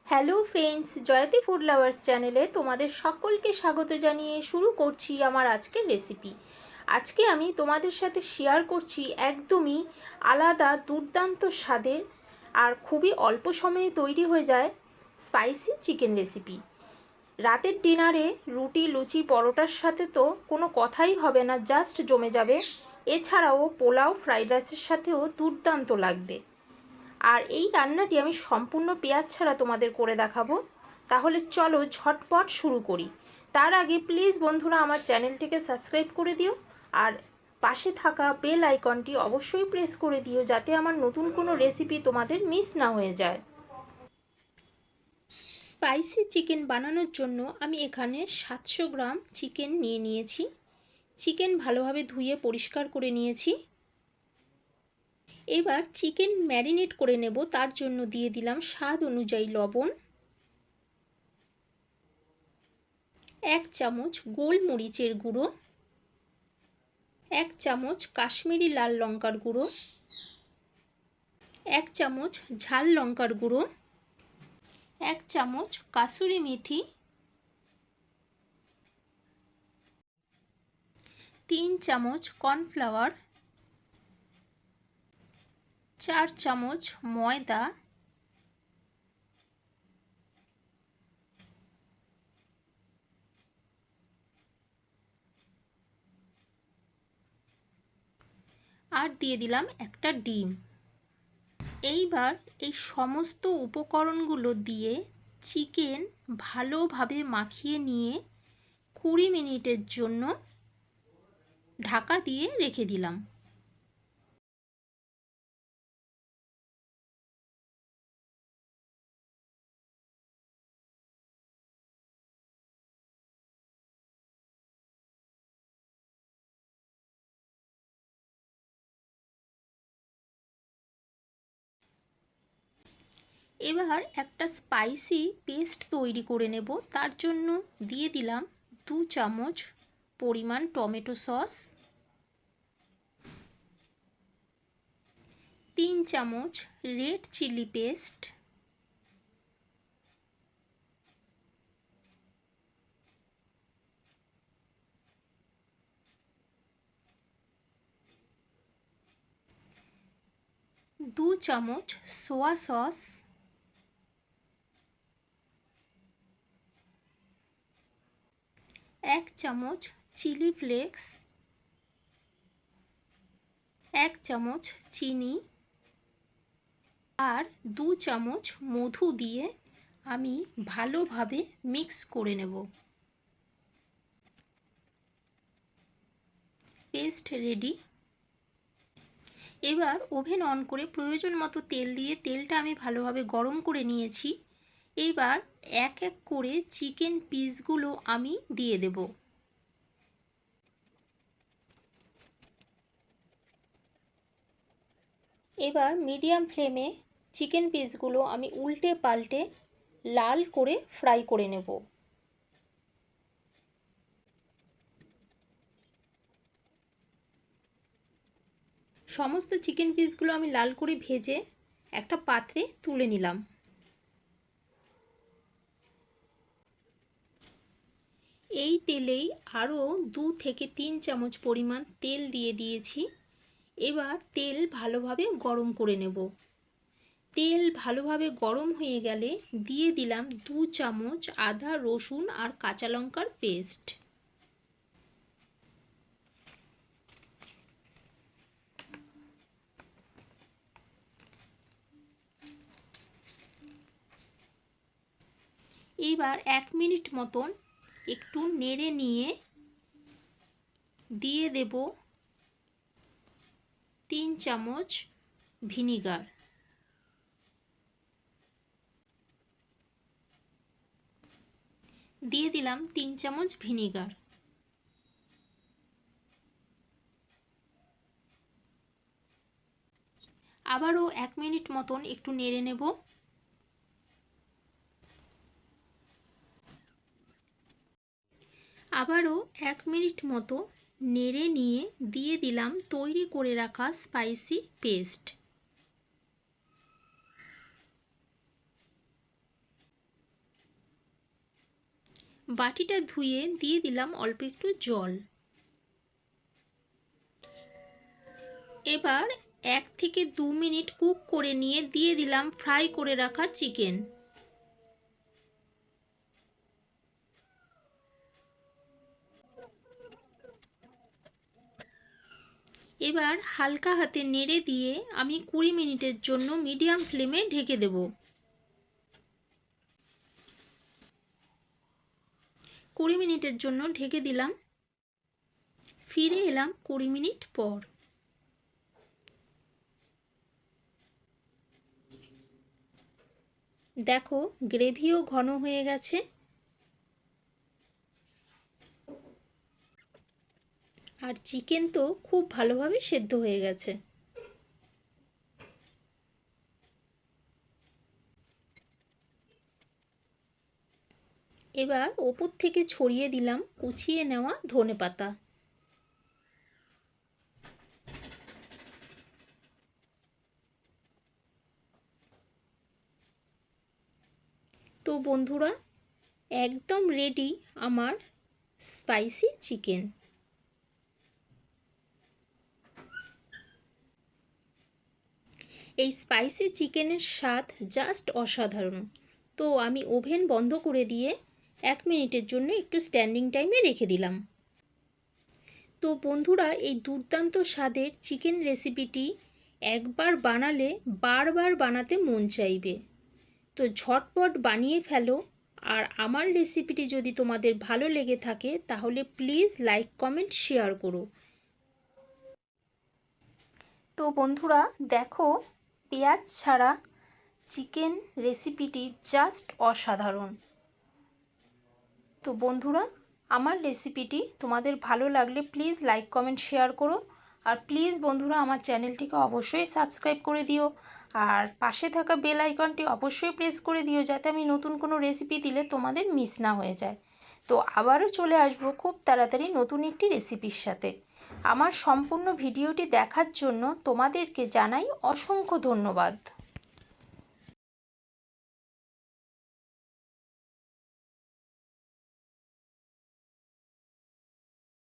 Hello friends, Jayati food lovers চ্যানেলে তোমাদের সকলকে স্বাগত জানিয়ে শুরু করছি আমার আজকের রেসিপি। আজকে আমি তোমাদের সাথে শেয়ার করছি একদমই আলাদা দুর্দান্ত স্বাদের আর খুবই অল্প সময়ে তৈরি হয়ে যায় স্পাইসি চিকেন রেসিপি। রাতের ডিনারে রুটি, লুচি, পরোটার সাথে তো কোনো কথাই হবে না, জাস্ট জমে যাবে। এছাড়াও পোলাও, ফ্রাইড রাইসের সাথেও দুর্দান্ত লাগবে। আর এই রান্নাটি আমি সম্পূর্ণ পেঁয়াজ ছাড়া তোমাদের করে দেখাবো। তাহলে চলো ঝটপট শুরু করি। তার আগে প্লিজ বন্ধুরা আমার চ্যানেলটিকে সাবস্ক্রাইব করে দিও আর পাশে থাকা বেল আইকনটি অবশ্যই প্রেস করে দিও, যাতে আমার নতুন কোনো রেসিপি তোমাদের মিস না হয়ে যায়। স্পাইসি চিকেন বানানোর জন্য আমি এখানে 700 গ্রাম চিকেন নিয়ে নিয়েছি। চিকেন ভালোভাবে ধুয়ে পরিষ্কার করে নিয়েছি। এবার চিকেন ম্যারিনেট করে নেব। তার জন্য দিয়ে দিলাম স্বাদ অনুযায়ী লবণ, 1 চামচ গোলমরিচের গুঁড়ো, 1 চামচ কাশ্মীরি লাল লঙ্কার গুঁড়ো, 1 চামচ ঝাল লঙ্কার গুঁড়ো, 1 চামচ কাসুরি মেথি, 3 চামচ কর্নফ্লাওয়ার, 4 চামচ ময়দা, আর দিয়ে দিলাম একটা ডিম। এইবার এই সমস্ত উপকরণগুলো দিয়ে চিকেন ভালোভাবে মাখিয়ে নিয়ে 20 মিনিটের জন্য ঢাকা দিয়ে রেখে দিলাম। এবার একটা স্পাইসি পেস্ট তৈরি করে নেব। তার জন্য দিয়ে দিলাম 2 চামচ পরিমাণ টমেটো সস, 3 চামচ রেড চিলি পেস্ট, 2 চামচ সোয়া সস, 1 চামচ চিলি ফ্লেক্স, 1 চামচ চিনি আর 2 চামচ মধু দিয়ে আমি ভালোভাবে মিক্স করে নেব। Paste ready. এবার ওভেন অন করে প্রয়োজন মতো তেল দিয়ে তেলটা আমি ভালোভাবে গরম করে নিয়েছি। এবার এক এক করে চিকেন পিসগুলো আমি দিয়ে দেব। এবার মিডিয়াম ফ্লেমে চিকেন পিসগুলো আমি উল্টে পাল্টে লাল করে ফ্রাই করে নেব। সমস্ত চিকেন পিসগুলো আমি লাল করে ভেজে একটা পাত্রে তুলে নিলাম। এই তেলেই আরও 2 থেকে 3 চামচ পরিমাণ তেল দিয়ে দিয়েছি। এবার তেল ভালোভাবে গরম করে নেব। তেল ভালোভাবে গরম হয়ে গেলে দিয়ে দিলাম 2 চামচ আদা, রসুন আর কাঁচা লঙ্কার পেস্ট। এবার 1 মিনিট মতন একটু নেড়ে নিয়ে দিয়ে দেব 3 চামচ ভিনিগার। দিয়ে দিলাম 3 চামচ ভিনিগার। আবারও 1 মিনিট মতন একটু নেড়ে নেব। আবারও 1 মিনিট মতো নেড়ে নিয়ে দিয়ে দিলাম তৈরি করে রাখা স্পাইসি পেস্ট। বাটিটা ধুয়ে দিয়ে দিলাম অল্প একটু জল। এবার 1 থেকে 2 মিনিট কুক করে নিয়ে দিয়ে দিলাম ফ্রাই করে রাখা চিকেন। এবার হালকা হাতে নেড়ে দিয়ে আমি 20 মিনিটের জন্য মিডিয়াম ফ্লেমে ঢেকে দেব। 20 মিনিটের জন্য ঢেকে দিলাম। ফিরে এলাম 20 মিনিট পর। দেখো গ্রেভিও ঘন হয়ে গেছে আর চিকেন তো খুব ভালোভাবে সেদ্ধ হয়ে গেছে। এবার ওপর থেকে ছড়িয়ে দিলাম কুচিয়ে নেওয়া ধনেপাতা। তো বন্ধুরা, একদম রেডি আমার স্পাইসি চিকেন। এই স্পাইসি চিকেনের স্বাদ জাস্ট অসাধারণ। তো আমি ওভেন বন্ধ করে দিয়ে 1 মিনিটের জন্য একটু স্ট্যান্ডিং টাইমে রেখে দিলাম। তো বন্ধুরা, এই দুর্দান্ত স্বাদের চিকেন রেসিপিটি একবার বানালে বারবার বানাতে মন চাইবে। তো ঝটপট বানিয়ে ফেলো। আর আমার রেসিপিটি যদি তোমাদের ভালো লেগে থাকে তাহলে প্লিজ লাইক কমেন্ট শেয়ার করো। তো বন্ধুরা দেখো, পেঁয়াজ ছাড়া চিকেন রেসিপিটি জাস্ট অসাধারণ। তো বন্ধুরা, আমার রেসিপিটি তোমাদের ভালো লাগলে প্লিজ লাইক কমেন্ট শেয়ার করো। আর প্লিজ বন্ধুরা, আমার চ্যানেলটিকে অবশ্যই সাবস্ক্রাইব করে দিও। আর পাশে থাকা বেল আইকনটি অবশ্যই প্রেস করে দিও, যাতে আমি নতুন কোনো রেসিপি দিলে তোমাদের মিস না হয়ে যায়। তো আবারও চলে আসবো খুব তাড়াতাড়ি নতুন একটি রেসিপির সাথে। আমার সম্পূর্ণ ভিডিওটি দেখার জন্য তোমাদেরকে জানাই অসংখ্য ধন্যবাদ।